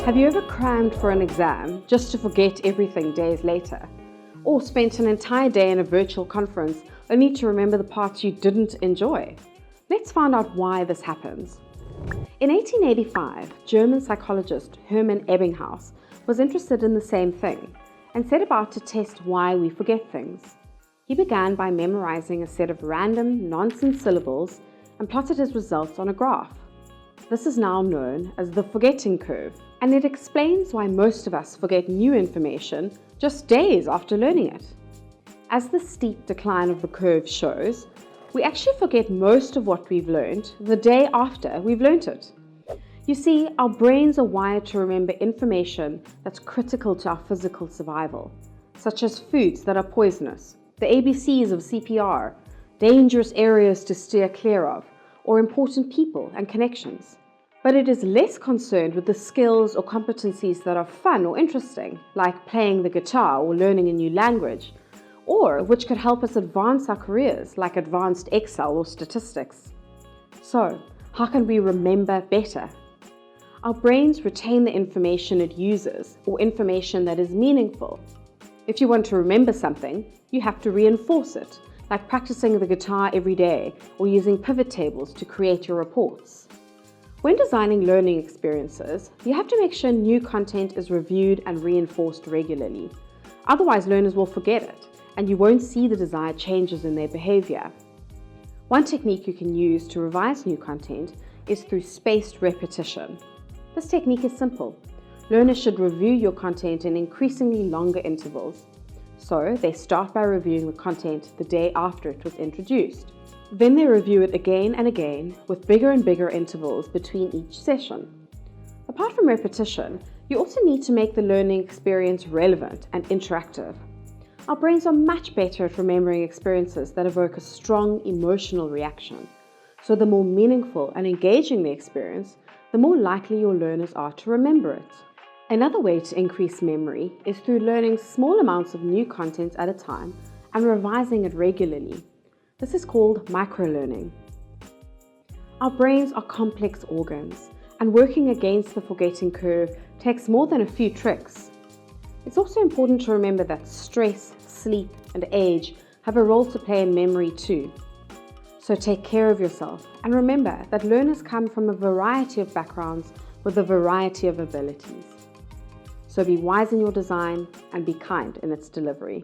Have you ever crammed for an exam just to forget everything days later? Or spent an entire day in a virtual conference only to remember the parts you didn't enjoy? Let's find out why this happens. In 1885, German psychologist Hermann Ebbinghaus was interested in the same thing and set about to test why we forget things. He began by memorizing a set of random, nonsense syllables and plotted his results on a graph. This is now known as the forgetting curve, and it explains why most of us forget new information just days after learning it. As the steep decline of the curve shows, we actually forget most of what we've learned the day after we've learned it. You see, our brains are wired to remember information that's critical to our physical survival, such as foods that are poisonous, the ABCs of CPR, dangerous areas to steer clear of, or important people and connections. But it is less concerned with the skills or competencies that are fun or interesting, like playing the guitar or learning a new language, or which could help us advance our careers, like advanced Excel or statistics. So, how can we remember better? Our brains retain the information it uses, or information that is meaningful. If you want to remember something, you have to reinforce it, like practicing the guitar every day or using pivot tables to create your reports. When designing learning experiences, you have to make sure new content is reviewed and reinforced regularly. Otherwise, learners will forget it, and you won't see the desired changes in their behavior. One technique you can use to revise new content is through spaced repetition. This technique is simple. Learners should review your content in increasingly longer intervals. So they start by reviewing the content the day after it was introduced. Then they review it again and again with bigger and bigger intervals between each session. Apart from repetition, you also need to make the learning experience relevant and interactive. Our brains are much better at remembering experiences that evoke a strong emotional reaction. So the more meaningful and engaging the experience, the more likely your learners are to remember it. Another way to increase memory is through learning small amounts of new content at a time and revising it regularly. This is called microlearning. Our brains are complex organs, and working against the forgetting curve takes more than a few tricks. It's also important to remember that stress, sleep, and age have a role to play in memory too. So take care of yourself, and remember that learners come from a variety of backgrounds with a variety of abilities. So be wise in your design and be kind in its delivery.